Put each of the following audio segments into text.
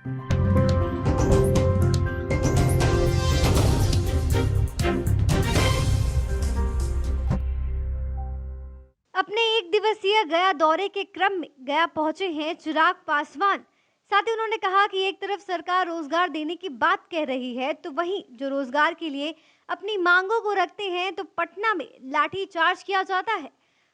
अपने एक दिवसीय गया दौरे के क्रम में गया पहुंचे हैं चिराग पासवान। साथ ही उन्होंने कहा कि एक तरफ सरकार रोजगार देने की बात कह रही है, तो वहीं जो रोजगार के लिए अपनी मांगों को रखते हैं तो पटना में लाठीचार्ज किया जाता है।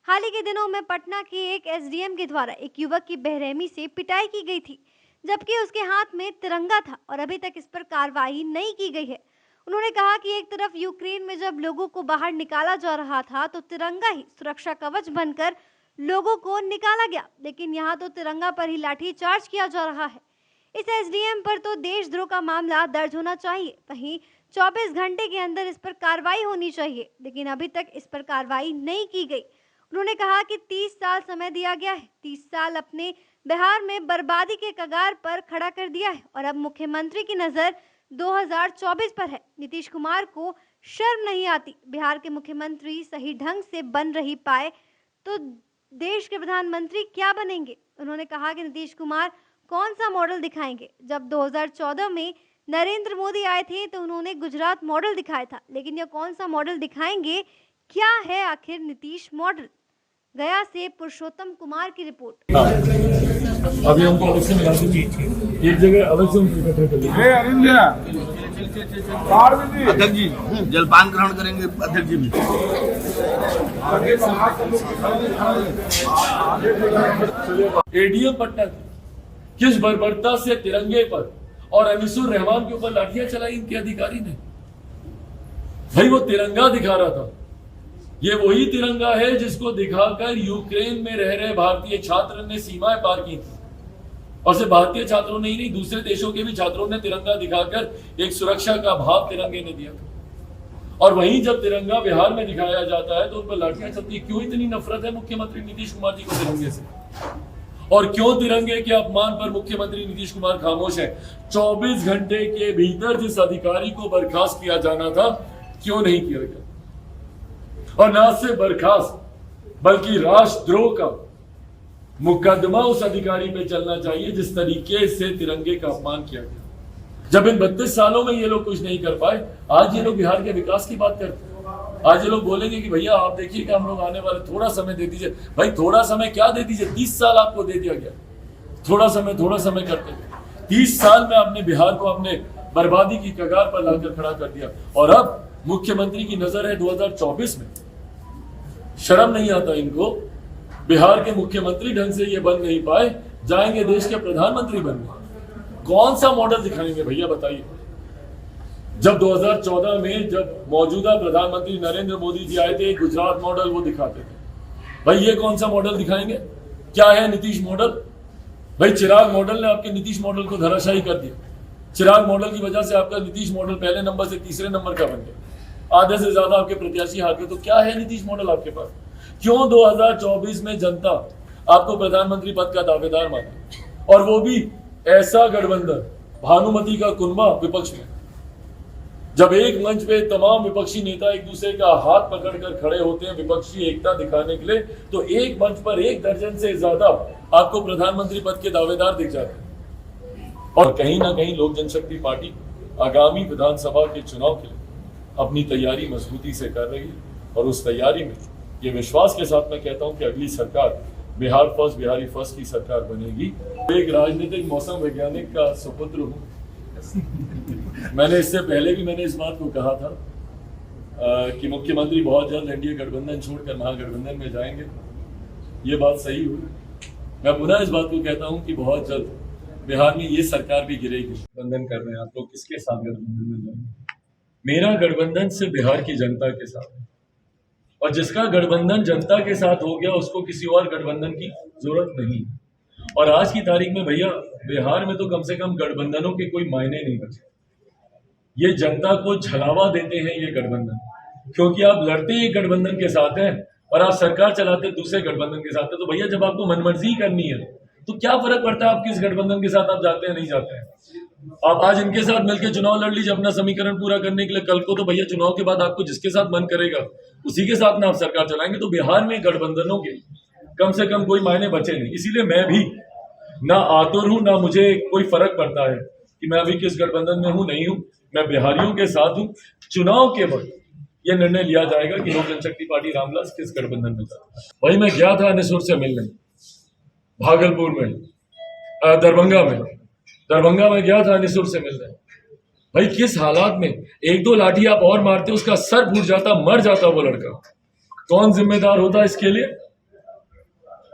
हाल ही के दिनों में पटना के एक एसडीएम के द्वारा एक युवक की बेरहमी से पिटाई की गई थी, जबकि उसके हाथ में तिरंगा था और अभी तक इस पर कार्रवाई नहीं की गई है। उन्होंने कहा कि एक तरफ यूक्रेन में जब लोगों को बाहर निकाला जा रहा था तो तिरंगा ही सुरक्षा कवच बनकर लोगों को निकाला गया, लेकिन यहाँ तो तिरंगा पर ही लाठीचार्ज किया जा रहा है। इस एसडीएम पर तो देशद्रोह का मामला दर्ज होना चाहिए, वहीं 24 घंटे के अंदर इस पर कार्रवाई होनी चाहिए, लेकिन अभी तक इस पर कार्रवाई नहीं की गई। उन्होंने कहा कि 30 साल समय दिया गया है, 30 साल अपने बिहार में बर्बादी के कगार पर खड़ा कर दिया है और अब मुख्यमंत्री की नजर 2024 पर है। नीतीश कुमार को शर्म नहीं आती। बिहार के मुख्यमंत्री सही ढंग से बन रही पाए तो देश के प्रधानमंत्री क्या बनेंगे। उन्होंने कहा कि नीतीश कुमार कौन सा मॉडल दिखाएंगे। जब 2014 में नरेंद्र मोदी आए थे तो उन्होंने गुजरात मॉडल दिखाया था, लेकिन यह कौन सा मॉडल दिखाएंगे, क्या है आखिर नीतीश मॉडल। गया से पुरुषोत्तम कुमार की रिपोर्ट। अभी हमको अलग से मिला दूंगी, एक जगह अलग से उनको इकट्ठा कर लेंगे। अध्यक्ष जी जलपान ग्रहण करेंगे। अध्यक्ष जी भी एडीएम पटना किस बर्बरता से तिरंगे पर और अनिसुर रहमान के ऊपर लाठियां चलाई इनके अधिकारी ने। भाई वो तिरंगा दिखा रहा था, ये वही तिरंगा है जिसको दिखाकर यूक्रेन में रह रहे भारतीय छात्र ने सीमाएं पार की थी। और सिर्फ भारतीय छात्रों ने ही नहीं, दूसरे देशों के भी छात्रों ने तिरंगा दिखाकर एक सुरक्षा का भाव तिरंगे ने दिया था। और वहीं जब तिरंगा बिहार में दिखाया जाता है तो उन पर लाठियां चलती। क्यों इतनी नफरत है मुख्यमंत्री नीतीश कुमार जी को तिरंगे से, और क्यों तिरंगे के अपमान पर मुख्यमंत्री नीतीश कुमार खामोश है। 24 घंटे के भीतर जिस अधिकारी को बर्खास्त किया जाना था, क्यों नहीं किया गया। और न सिर्फ बर्खास्त बल्कि राष्ट्रद्रोह का मुकदमा उस अधिकारी पे चलना चाहिए जिस तरीके से तिरंगे का अपमान किया गया। जब इन 32 सालों में ये लोग कुछ नहीं कर पाए, आज ये लोग बिहार के विकास की बात करते हैं। आज ये लोग बोलेंगे कि भैया आप देखिए कि हम लोग आने वाले, थोड़ा समय दे दीजिए। भाई थोड़ा समय क्या दे दीजिए, 30 साल आपको दे दिया गया। थोड़ा समय करते हुए 30 साल में आपने बिहार को अपने बर्बादी की कगार पर लाकर खड़ा कर दिया। और अब मुख्यमंत्री की नजर है 2024 में। शर्म नहीं आता इनको। बिहार के मुख्यमंत्री ढंग से ये बन नहीं पाए, जाएंगे देश के प्रधानमंत्री बनने। कौन सा मॉडल दिखाएंगे भैया बताइए। जब 2014 में जब मौजूदा प्रधानमंत्री नरेंद्र मोदी जी आए थे, गुजरात मॉडल वो दिखाते थे। भाई ये कौन सा मॉडल दिखाएंगे, क्या है नीतीश मॉडल। भाई चिराग मॉडल ने आपके नीतीश मॉडल को धराशायी कर दिया। चिराग मॉडल की वजह से आपका नीतीश मॉडल पहले नंबर से तीसरे नंबर का बन गया। आधे से ज्यादा आपके प्रत्याशी हार गए। तो क्या है नीतीश मॉडल आपके पास। क्यों 2024 में जनता आपको प्रधानमंत्री पद का दावेदार माने, और वो भी ऐसा गठबंधन भानुमति का कुनबा विपक्ष में। जब एक मंच पे तमाम विपक्षी नेता एक दूसरे का हाथ पकड़कर खड़े होते हैं विपक्षी एकता दिखाने के लिए, तो एक मंच पर 1 दर्जन से ज्यादा आपको प्रधानमंत्री पद के दावेदार दिख जाते हैं। और कहीं ना कहीं लोक जनशक्ति पार्टी आगामी विधानसभा के चुनाव के लिए अपनी तैयारी मजबूती से कर रही है। और उस तैयारी में ये विश्वास के साथ मैं कहता हूं कि अगली सरकार बिहार फर्स्ट, बिहारी फर्स्ट की सरकार बनेगी। एक राजनीतिक मौसम वैज्ञानिक का सुपुत्र हूं। मैंने इससे पहले भी इस बात को कहा था कि मुख्यमंत्री बहुत जल्द एनडीए गठबंधन छोड़कर महागठबंधन में जाएंगे। ये बात सही हुई। मैं पुनः इस बात को कहता हूं कि बहुत जल्द बिहार में ये सरकार भी गिरेगी। गठबंधन कर रहे हैं आप लोग, किसके साथ गठबंधन में जाएंगे। मेरा गठबंधन सिर्फ बिहार की जनता के साथ है, और जिसका गठबंधन जनता के साथ हो गया उसको किसी और गठबंधन की जरूरत नहीं। और आज की तारीख में भैया बिहार में तो कम से कम गठबंधनों के कोई मायने नहीं बचे। ये जनता को झलावा देते हैं ये गठबंधन, क्योंकि आप लड़ते एक गठबंधन के साथ हैं और आप सरकार चलाते दूसरे गठबंधन के साथ है। तो भैया जब आपको मनमर्जी करनी है तो क्या फर्क पड़ता है आप किस गठबंधन के साथ आप जाते हैं नहीं जाते हैं। आप आज इनके साथ मिलकर चुनाव लड़ लीजिए अपना समीकरण पूरा करने के लिए। कल को तो भैया चुनाव के बाद आपको जिसके साथ मन करेगा उसी के साथ ना आप सरकार चलाएंगे। तो बिहार में गठबंधनों के कम से कम कोई मायने बचे नहीं। इसीलिए मैं भी ना आतुर हूं, ना मुझे कोई फर्क पड़ता है कि मैं अभी किस गठबंधन में हूं नहीं हूं। मैं बिहारियों के साथ हूं। चुनाव के वक्त यह निर्णय लिया जाएगा कि लोक जनशक्ति पार्टी रामविलास किस गठबंधन में जाता है। वही मैं गया था अनिसुर से मिलने, भागलपुर में, दरभंगा में गया था अनिसुर से मिलने। भाई किस हालात में, एक दो लाठी आप और मारते उसका सर फूट जाता, मर जाता वो लड़का। कौन जिम्मेदार होता इसके लिए?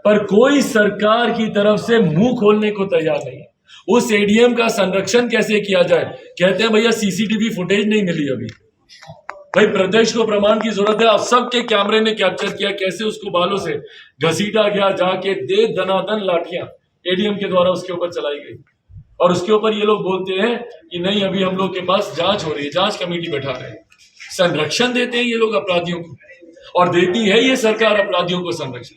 पर कोई सरकार की तरफ से मुंह खोलने को तैयार नहीं है। उस एडीएम का संरक्षण कैसे किया जाए? कहते हैं भैया सीसीटीवी फुटेज नहीं मिली अभी। भाई प्रत्यक्ष को प्रमाण की जरूरत है। आप सबके कैमरे ने कैप्चर किया कैसे उसको बालों से घसीटा गया, जाके दे दनादन लाठियां एडीएम के द्वारा उसके ऊपर चलाई गई। और उसके ऊपर ये लोग बोलते हैं कि नहीं अभी हम लोग के पास जांच हो रही है, जांच कमेटी बैठा रहे हैं। संरक्षण देते हैं ये लोग अपराधियों को, और देती है ये सरकार अपराधियों को संरक्षण।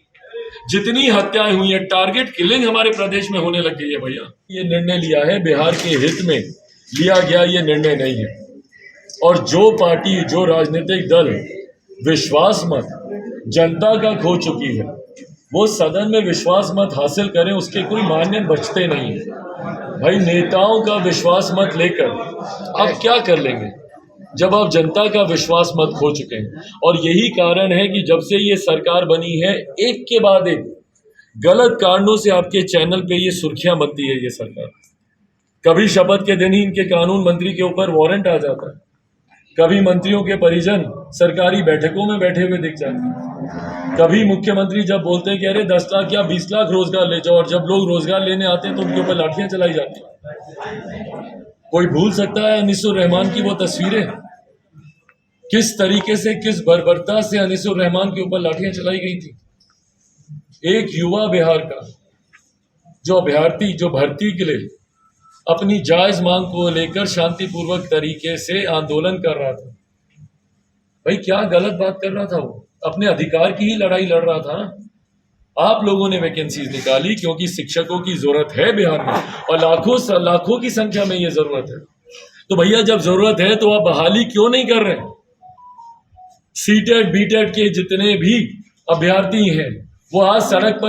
जितनी हत्याएं हुई है, टारगेट किलिंग हमारे प्रदेश में होने लग गई है भैया। ये निर्णय लिया है बिहार के हित में लिया गया, ये निर्णय नहीं है। और जो पार्टी, जो राजनीतिक दल विश्वास मत जनता का खो चुकी है, वो सदन में विश्वास मत हासिल करें, उसके कोई मान्य बचते नहीं है। भाई नेताओं का विश्वास मत लेकर आप क्या कर लेंगे जब आप जनता का विश्वास मत खो चुके हैं। और यही कारण है कि जब से ये सरकार बनी है, एक के बाद एक गलत कारणों से आपके चैनल पे ये सुर्खियां बनती है। ये सरकार कभी शपथ के दिन ही इनके कानून मंत्री के ऊपर वारंट आ जाता है, कभी मंत्रियों के परिजन सरकारी बैठकों में बैठे हुए दिख जाते हैं, कभी मुख्यमंत्री जब बोलते हैं कि अरे 10 लाख या 20 लाख रोजगार ले जाओ, और जब लोग रोजगार लेने आते हैं तो उनके ऊपर लाठियां चलाई जाती हैं। कोई भूल सकता है अनिसुर रहमान की वो तस्वीरें? किस तरीके से, किस बर्बरता से अनिसुर रहमान के ऊपर लाठियां चलाई गई थी। एक युवा बिहार का जो अभ्यर्थी, जो भर्ती के लिए अपनी जायज मांग को लेकर शांतिपूर्वक तरीके से आंदोलन कर रहा था। भाई क्या गलत बात कर रहा था वो? अपने अधिकार की ही लड़ाई लड़ रहा था ना। आप लोगों ने वैकेंसीज निकाली क्योंकि शिक्षकों की जरूरत है बिहार में, और लाखों की संख्या में ये जरूरत है। तो भैया जब जरूरत है तो आप बहाली क्यों नहीं कर रहे? सीटेट बीटेट के जितने भी अभ्यर्थी हैं वो आज सड़क पर